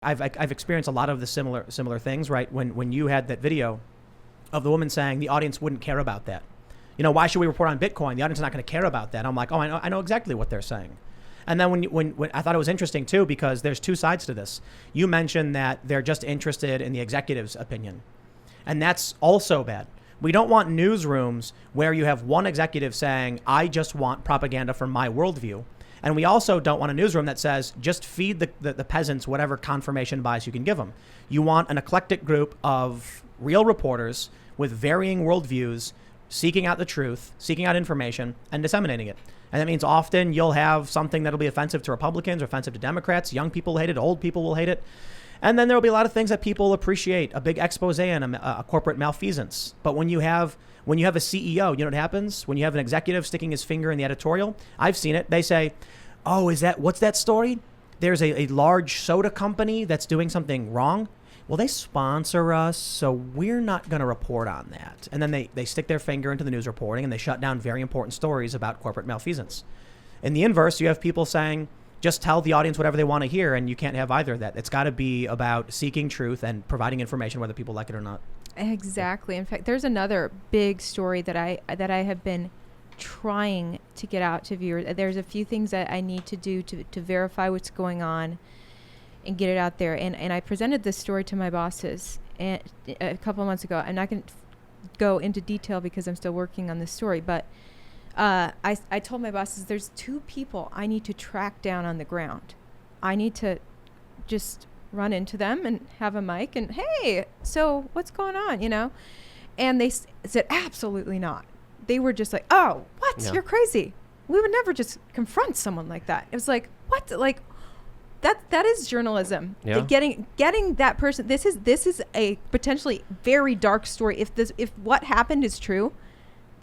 I've experienced a lot of the similar things, right? When you had that video of the woman saying the audience wouldn't care about that. Why should we report on Bitcoin? The audience is not going to care about that. I'm like, I know exactly what they're saying. And then when I thought it was interesting too, because there's two sides to this. You mentioned that they're just interested in the executive's opinion. And that's also bad. We don't want newsrooms where you have one executive saying, I just want propaganda from my worldview. And we also don't want a newsroom that says, just feed the peasants whatever confirmation bias you can give them. You want an eclectic group of real reporters with varying worldviews, seeking out the truth, seeking out information, and disseminating it. And that means often you'll have something that'll be offensive to Republicans or offensive to Democrats. Young people hate it. Old people will hate it. And then there will be a lot of things that people appreciate, a big expose and a corporate malfeasance. But when you have a CEO, you know what happens? When you have an executive sticking his finger in the editorial, I've seen it. They say, what's that story? There's a large soda company that's doing something wrong. Well, they sponsor us, so we're not going to report on that. And then they stick their finger into the news reporting and they shut down very important stories about corporate malfeasance. In the inverse, you have people saying, just tell the audience whatever they want to hear, and you can't have either of that. It's got to be about seeking truth and providing information whether people like it or not. Exactly. In fact, there's another big story that I have been trying to get out to viewers. There's a few things that I need to do to verify what's going on and get it out there. And I presented this story to my bosses a couple of months ago. I'm not going to go into detail because I'm still working on this story, but I told my bosses there's two people I need to track down on the ground. I need to just run into them and have a mic and, hey, so what's going on, And they said, absolutely not. They were just like, oh, what? Yeah. You're crazy. We would never just confront someone like that. It was like, what? Like, that is journalism. Yeah. Getting that person. This is a potentially very dark story. If what happened is true,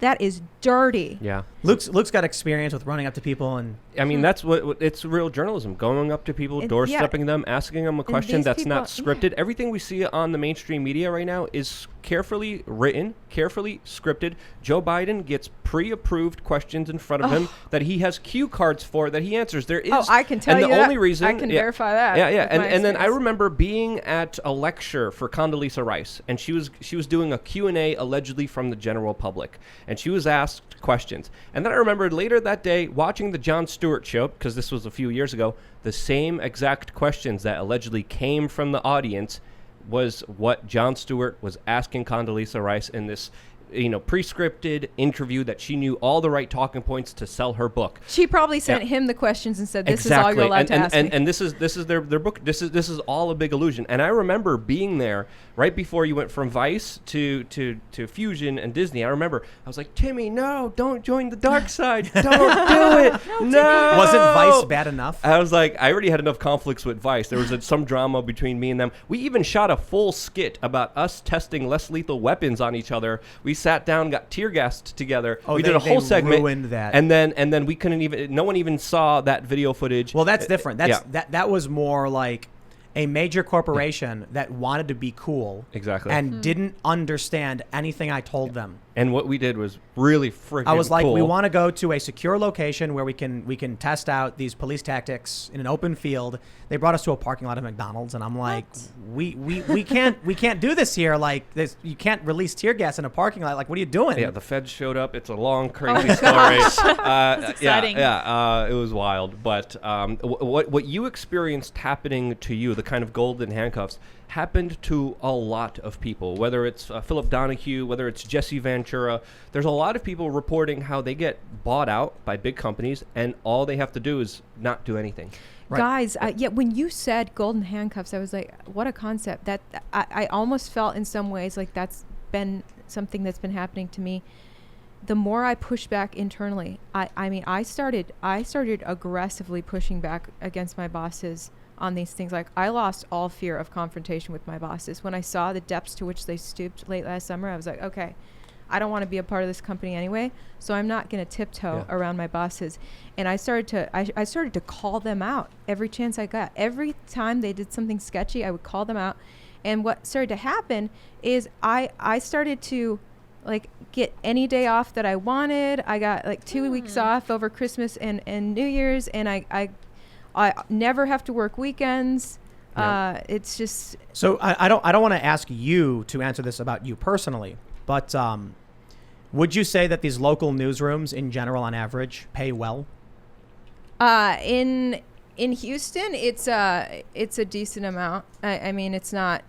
that is dirty. Yeah. Luke's got experience with running up to people and. I mean, that's what it's real journalism. Going up to people, doorstepping them, asking them a question that's not scripted. Yeah. Everything we see on the mainstream media right now is carefully written, carefully scripted. Joe Biden gets pre-approved questions in front of him that he has cue cards for that he answers. There is. I can tell you and the only reason I can verify that. Yeah. And then I remember being at a lecture for Condoleezza Rice, and she was doing a Q&A allegedly from the general public, and she was asked questions. And then I remembered later that day watching the Jon Stewart show, because this was a few years ago, the same exact questions that allegedly came from the audience was what Jon Stewart was asking Condoleezza Rice in this pre-scripted interview that she knew all the right talking points to sell her book. She probably sent him the questions and said, "This is all you're allowed to ask me." And this is their book. This is all a big illusion. And I remember being there right before you went from Vice to Fusion and Disney. I remember I was like, Timmy, no, don't join the dark side. Don't do it. No. Wasn't Vice bad enough? I was like, I already had enough conflicts with Vice. There was some drama between me and them. We even shot a full skit about us testing less lethal weapons on each other. We sat down, got tear gassed together. We did a whole segment, ruined that, and then we couldn't even. No one even saw that video footage. Well, that's different. That was more like a major corporation that wanted to be cool, exactly, and didn't understand anything I told them. And what we did was really freaking cool. I was like, we want to go to a secure location where we can test out these police tactics in an open field. They brought us to a parking lot of McDonald's, and I'm like, we can't do this here. Like this, you can't release tear gas in a parking lot. Like, what are you doing? Yeah, the feds showed up. It's a long, crazy story. That's exciting. It was wild. But what you experienced happening to you, the kind of golden handcuffs, happened to a lot of people, whether it's Philip Donahue, whether it's Jesse Ventura. There's a lot of people reporting how they get bought out by big companies and all they have to do is not do anything. Right. Guys, when you said golden handcuffs, I was like, what a concept. That I almost felt in some ways like that's been something that's been happening to me. The more I push back internally, I started aggressively pushing back against my bosses on these things. Like, I lost all fear of confrontation with my bosses. When I saw the depths to which they stooped late last summer, I was like, okay, I don't want to be a part of this company anyway, so I'm not going to tiptoe around my bosses. And I started to call them out every chance I got. Every time they did something sketchy, I would call them out. And what started to happen is I started to get any day off that I wanted. I got 2 weeks off over Christmas and New Year's, and I never have to work weekends. Yeah. It's just So I don't want to ask you to answer this about you personally, but would you say that these local newsrooms in general, on average, pay well? in Houston, it's a decent amount. I mean, it's not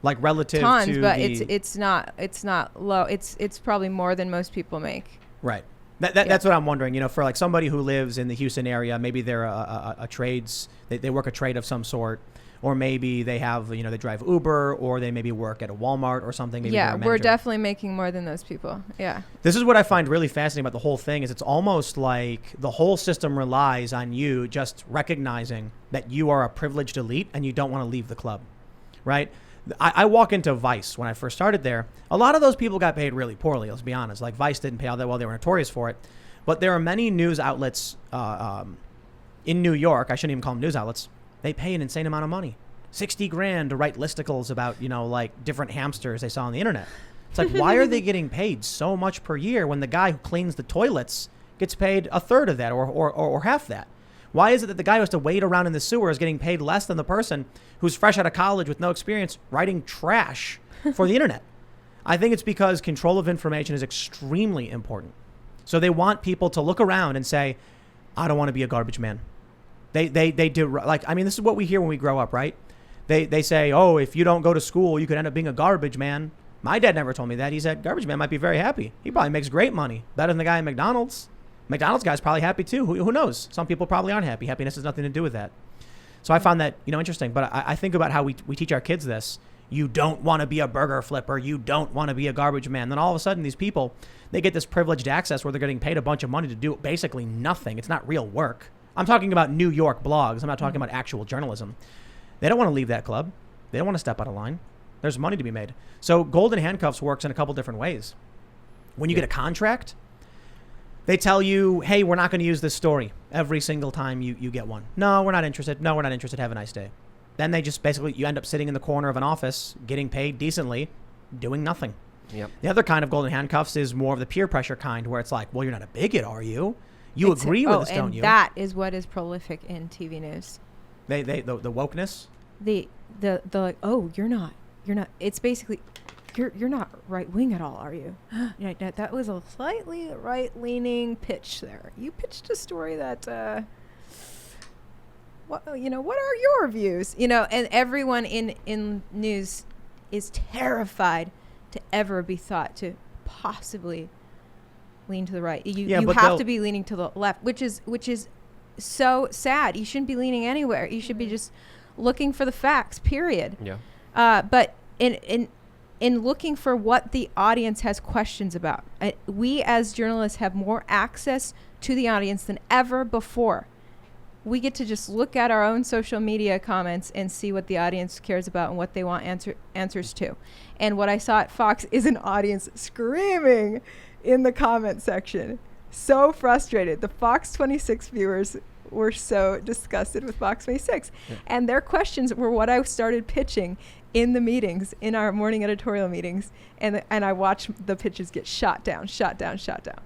Like relative tons, to but the, it's not low. It's probably more than most people make. right. That's what I'm wondering. You know, for like somebody who lives in the Houston area, maybe they're a trades, they work a trade of some sort, or maybe they have, you know, they drive Uber, or they maybe work at a Walmart or something. Maybe Yeah, they're a we're manager. definitely making more than those people. Yeah. This is what I find really fascinating about the whole thing is it's almost like the whole system relies on you just recognizing that you are a privileged elite and you don't want to leave the club, right? I walk into Vice when I first started there. A lot of those people got paid really poorly, let's be honest. Like Vice didn't pay all that well. They were notorious for it. But there are many news outlets in New York. I shouldn't even call them news outlets. They pay an insane amount of money. 60 grand to write listicles about, you know, like different hamsters they saw on the internet. It's like, why are they getting paid so much per year when the guy who cleans the toilets gets paid a third of that or half that? Why is it that the guy who has to wait around in the sewer is getting paid less than the person who's fresh out of college with no experience writing trash for the internet? I think it's because control of information is extremely important. So they want people to look around and say, I don't want to be a garbage man. They do, like, I mean, this is what we hear when we grow up, right? They say, oh, if you don't go to school, you could end up being a garbage man. My dad never told me that. He said, garbage man might be very happy. He probably makes great money, better than the guy at McDonald's. McDonald's guy's probably happy too. Who knows? Some people probably aren't happy. Happiness has nothing to do with that. So I found that, you know, interesting. But I think about how we teach our kids this. You don't want to be a burger flipper. You don't want to be a garbage man. Then all of a sudden, these people, they get this privileged access where they're getting paid a bunch of money to do basically nothing. It's not real work. I'm talking about New York blogs. I'm not talking about actual journalism. They don't want to leave that club. They don't want to step out of line. There's money to be made. So golden handcuffs works in a couple different ways. When you get a contract, they tell you, hey, we're not going to use this story every single time you get one. No, we're not interested. No, we're not interested. Have a nice day. Then they just basically, you end up sitting in the corner of an office, getting paid decently, doing nothing. Yep. The other kind of golden handcuffs is more of the peer pressure kind, where it's like, well, you're not a bigot, are you? You agree with us, don't you? And that is what is prolific in TV news. The wokeness? The like, oh, you're not. It's basically, you're not right wing at all, are you? Yeah, that was a slightly right leaning pitch there. You pitched a story that, what are your views? You know, and everyone in news is terrified to ever be thought to possibly lean to the right. You have to be leaning to the left, which is so sad. You shouldn't be leaning anywhere. You should be just looking for the facts, period. Yeah. But in looking for what the audience has questions about, we as journalists have more access to the audience than ever before. We get to just look at our own social media comments and see what the audience cares about and what they want answers to. And what I saw at Fox is an audience screaming in the comment section. So frustrated. The Fox 26 viewers were so disgusted with Fox 26. Yeah. And their questions were what I started pitching in the meetings, in our morning editorial meetings, and I watched the pitches get shot down.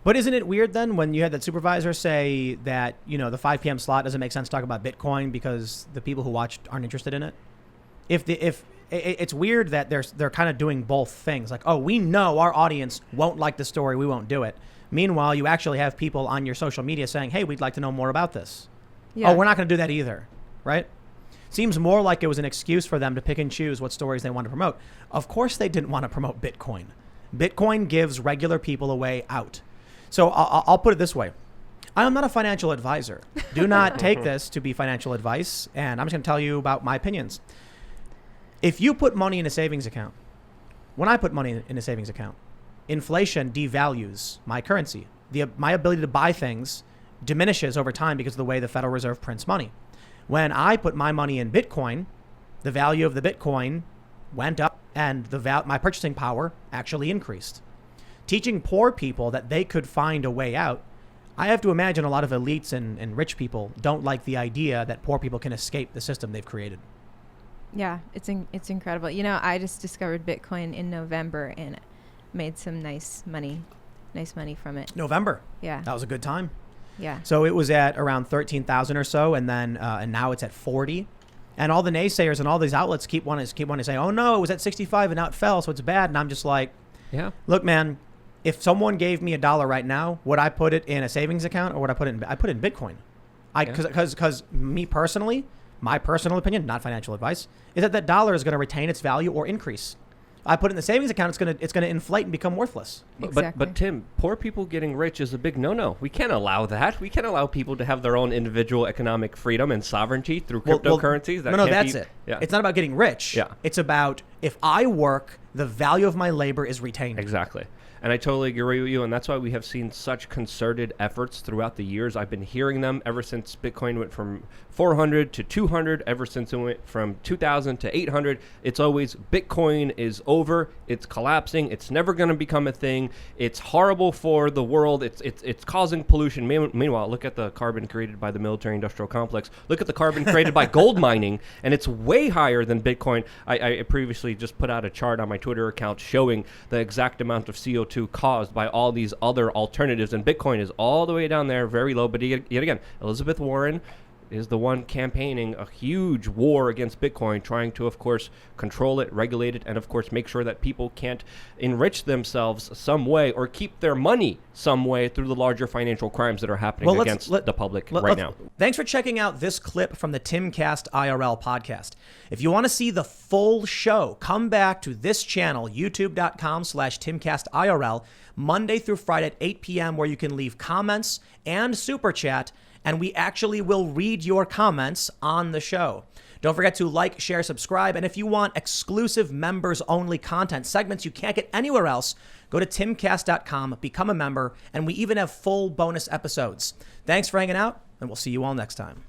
But isn't it weird then when you had that supervisor say that, you know, the 5 p.m. slot doesn't make sense to talk about Bitcoin because the people who watched aren't interested in it? If it's weird that they're kind of doing both things. Like, oh, we know our audience won't like the story, we won't do it. Meanwhile, you actually have people on your social media saying, hey, we'd like to know more about this. Yeah. Oh, we're not going to do that either, right? Seems more like it was an excuse for them to pick and choose what stories they want to promote. Of course they didn't want to promote Bitcoin. Bitcoin gives regular people a way out. So I'll put it this way. I am not a financial advisor. Do not take this to be financial advice, and I'm just going to tell you about my opinions. If you put money in a savings account, when I put money in a savings account, inflation devalues my currency. My ability to buy things diminishes over time because of the way the Federal Reserve prints money. When I put my money in Bitcoin, the value of the Bitcoin went up and my purchasing power actually increased. Teaching poor people that they could find a way out, I have to imagine a lot of elites and rich people don't like the idea that poor people can escape the system they've created. Yeah, it's incredible. You know, I just discovered Bitcoin in November and made some nice money from it. November? Yeah. That was a good time. Yeah. So it was at around 13,000 or so, and then and now it's at 40. And all the naysayers and all these outlets keep wanting to say, oh no, it was at 65 and now it fell, so it's bad. And I'm just like, yeah, look, man, if someone gave me $1 right now, would I put it in a savings account or would I put it in Bitcoin? Because me personally, my personal opinion, not financial advice, is that dollar is going to retain its value or increase. I put it in the savings account, it's going to inflate and become worthless. Exactly. But Tim, poor people getting rich is a big no-no. We can't allow that. We can't allow people to have their own individual economic freedom and sovereignty through cryptocurrencies. That's it. Yeah. It's not about getting rich. Yeah. It's about if I work, the value of my labor is retained. Exactly. And I totally agree with you, and that's why we have seen such concerted efforts throughout the years. I've been hearing them ever since Bitcoin went from 400 to 200, ever since it went from 2,000 to 800. It's always Bitcoin is over, it's collapsing, it's never going to become a thing, it's horrible for the world, it's causing pollution. Meanwhile, look at the carbon created by the military-industrial complex. Look at the carbon created by gold mining, and it's way higher than Bitcoin. I previously just put out a chart on my Twitter account showing the exact amount of CO2 caused by all these other alternatives, and Bitcoin is all the way down there, very low. But yet again, Elizabeth Warren is the one campaigning a huge war against Bitcoin, trying to, of course, control it, regulate it, and of course make sure that people can't enrich themselves some way or keep their money some way through the larger financial crimes that are happening against the public right now. Thanks for checking out this clip from the Timcast IRL podcast. If you want to see the full show, come back to this channel, youtube.com/TimcastIRL, Monday through Friday at 8 p.m., where you can leave comments and super chat, and we actually will read your comments on the show. Don't forget to like, share, subscribe, and if you want exclusive members-only content, segments you can't get anywhere else, go to timcast.com, become a member, and we even have full bonus episodes. Thanks for hanging out, and we'll see you all next time.